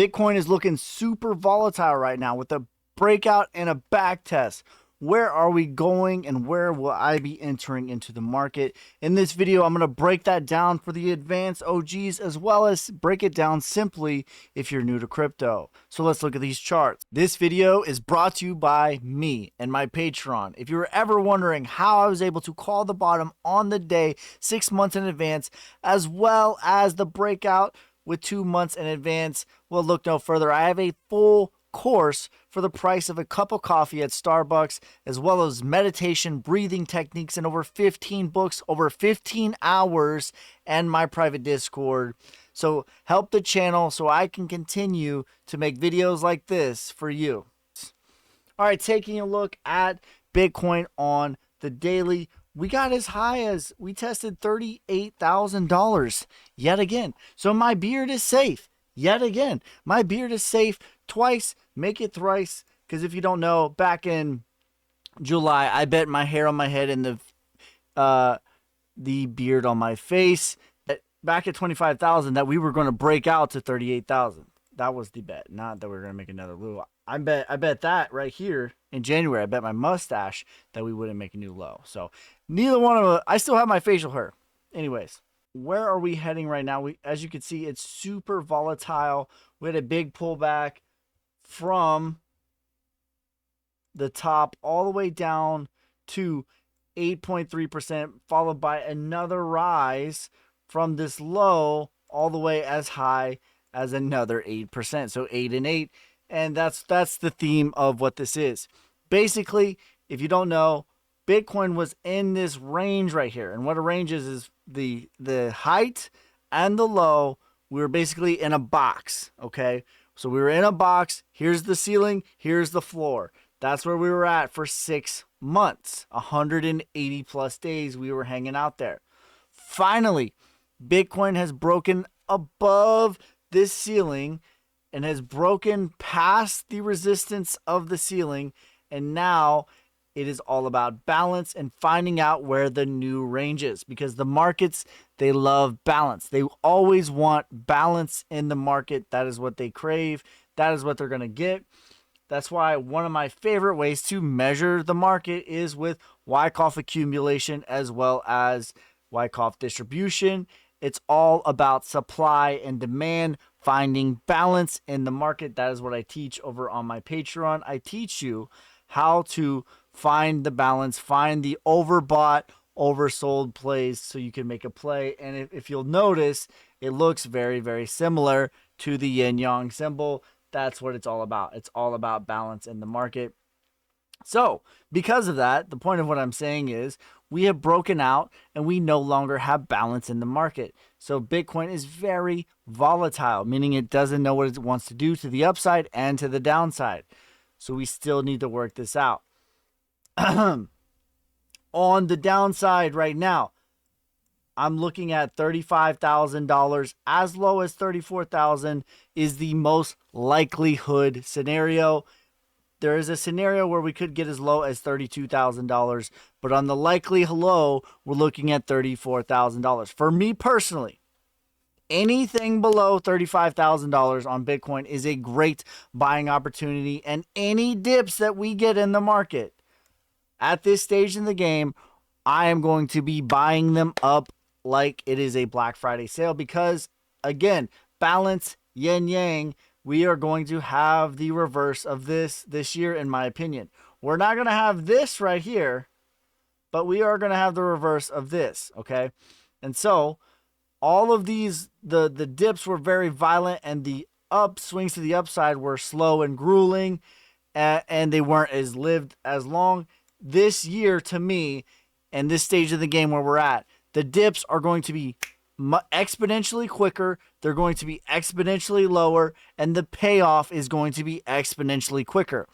Bitcoin is looking super volatile right now with a breakout and a back test. Where are we going and where will I be entering into the market? In this video, I'm going to break that down for the advanced OGs as well as break it down simply if you're new to crypto. So let's look at these charts. This video is brought to you by me and my Patreon. If you were ever wondering how I was able to call the bottom on the day 6 months in advance as well as the breakout with 2 months in advance, well, look no further. I have a full course for the price of a cup of coffee at Starbucks, as well as meditation, breathing techniques, and over 15 books, over 15 hours, and my private Discord. So help the channel so I can continue to make videos like this for you. All right, taking a look at Bitcoin on the daily, we got as high as we tested $38,000 yet again. So my beard is safe yet again. My beard is safe twice, make it thrice. Because if you don't know, back in July, I bet my hair on my head and the beard on my face back at 25,000 that we were going to break out to 38,000. That was the bet, not that we were going to make another low. I bet that right here in January, I bet my mustache that we wouldn't make a new low. So neither one of us, I still have my facial hair. Anyways, where are we heading right now? As you can see, it's super volatile. We had a big pullback from the top all the way down to 8.3%, followed by another rise from this low all the way as high as another 8%. So 8 and 8. And that's the theme of what this is. Basically, if you don't know, Bitcoin was in this range right here. And what a range is the height and the low. We were basically in a box, okay? So we were in a box. Here's the ceiling. Here's the floor. That's where we were at for 6 months. 180 plus days we were hanging out there. Finally, Bitcoin has broken above this ceiling and has broken past the resistance of the ceiling. And now it is all about balance and finding out where the new range is, because the markets, they love balance. They always want balance in the market. That is what they crave. That is what they're going to get. That's why one of my favorite ways to measure the market is with Wyckoff accumulation as well as Wyckoff distribution. It's all about supply and demand, finding balance in the market. That is what I teach over on my Patreon. I teach you how to find the balance, find the overbought, oversold plays so you can make a play. And if you'll notice, it looks very, very similar to the yin yang symbol. That's what it's all about. It's all about balance in the market. So because of that, the point of what I'm saying is we have broken out and we no longer have balance in the market. So Bitcoin is very volatile, meaning it doesn't know what it wants to do to the upside and to the downside. So we still need to work this out. On the downside right now, I'm looking at $35,000. As low as $34,000 is the most likelihood scenario. There is a scenario where we could get as low as $32,000, but on the likely low, we're looking at $34,000. For me personally, anything below $35,000 on Bitcoin is a great buying opportunity, and any dips that we get in the market at this stage in the game, I am going to be buying them up like it is a Black Friday sale because, again, balance, yin yang. We are going to have the reverse of this year, in my opinion. We're not going to have this right here, but we are going to have the reverse of this, okay? And so all of these, the dips were very violent and the upswings to the upside were slow and grueling, and they weren't as lived as long. This year, to me, and this stage of the game where we're at, the dips are going to be exponentially quicker, they're going to be exponentially lower, and the payoff is going to be exponentially quicker.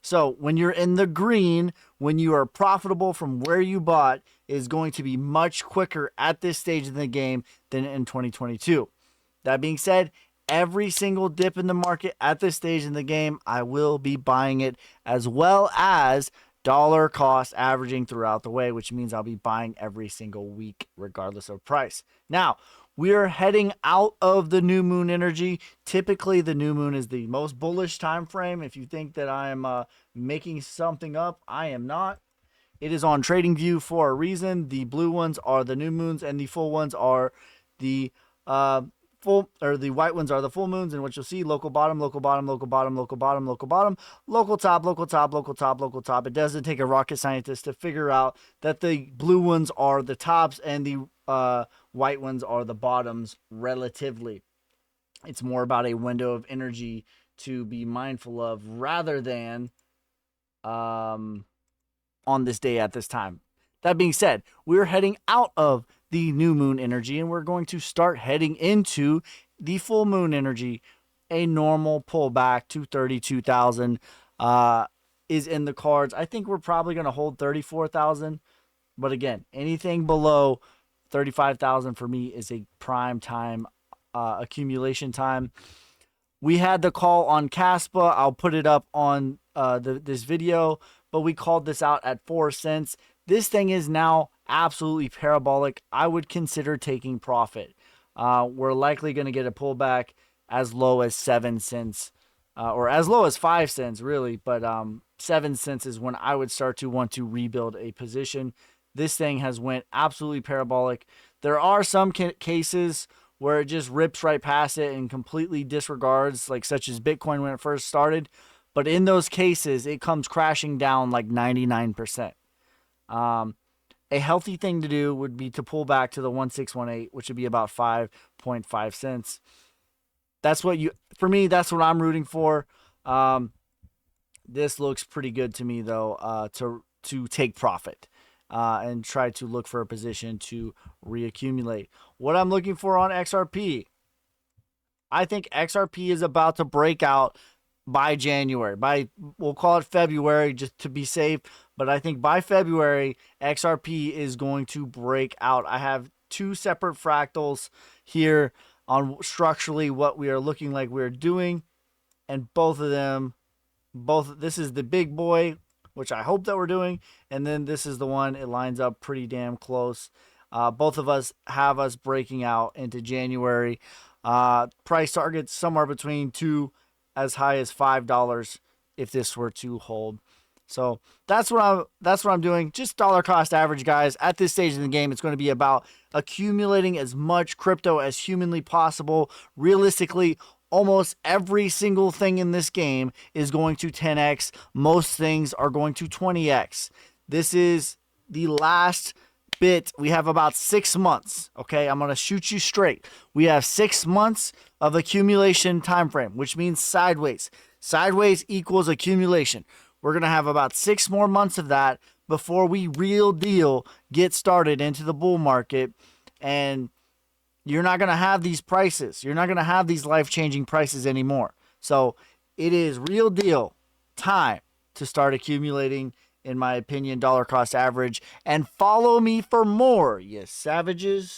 So when you're in the green, when you are profitable from where you bought, is going to be much quicker at this stage of the game than in 2022. That being said, every single dip in the market at this stage in the game, I will be buying it, as well as dollar cost averaging throughout the way, which means I'll be buying every single week regardless of price. Now, We are heading out of the new moon energy. Typically, the new moon is the most bullish time frame. If you think that I am making something up, I am not. It is on TradingView for a reason. The blue ones are the new moons, and the full ones are the the white ones are the full moons. And what you'll see: local bottom, local bottom, local bottom, local bottom, local bottom, local top, local top, local top, local top. It doesn't take a rocket scientist to figure out that the blue ones are the tops and the white ones are the bottoms relatively. It's more about a window of energy to be mindful of rather than on this day at this time. That being said, we're heading out of the new moon energy and we're going to start heading into the full moon energy. A normal pullback to 32,000 is in the cards. I think we're probably going to hold 34,000. But again, anything below 35,000 for me is a prime time accumulation time. We had the call on Caspa. I'll put it up on this video, but we called this out at 4 cents. This thing is now absolutely parabolic. I would consider taking profit. We're likely going to get a pullback as low as 7 cents or as low as 5 cents, really. But 7 cents is when I would start to want to rebuild a position. This thing has went absolutely parabolic. There are some cases where it just rips right past it and completely disregards, like such as Bitcoin when it first started. But in those cases, it comes crashing down like 99%. A healthy thing to do would be to pull back to the 1618, which would be about 5.5 cents. That's what for me, that's what I'm rooting for. This looks pretty good to me though, to take profit. And try to look for a position to reaccumulate. What I'm looking for on XRP, I think XRP is about to break out by January. We'll call it February just to be safe, but I think by February XRP is going to break out. I have two separate fractals here on structurally what we are looking like we're doing, and both of them, this is the big boy, which I hope that we're doing. And then this is the one, it lines up pretty damn close. Both of us have us breaking out into January. Price targets somewhere between $2 as high as $5 if this were to hold. So that's what I'm doing. Just dollar cost average, guys. At this stage in the game, it's going to be about accumulating as much crypto as humanly possible. Realistically, almost every single thing in this game is going to 10x. Most things are going to 20x. This is the last bit. We have about 6 months. Okay, I'm going to shoot you straight. We have 6 months of accumulation time frame, which means sideways. Sideways equals accumulation. We're going to have about 6 more months of that before we real deal get started into the bull market. And you're not going to have these prices. You're not going to have these life-changing prices anymore. So it is real deal time to start accumulating, in my opinion, dollar cost average. And follow me for more, you savages.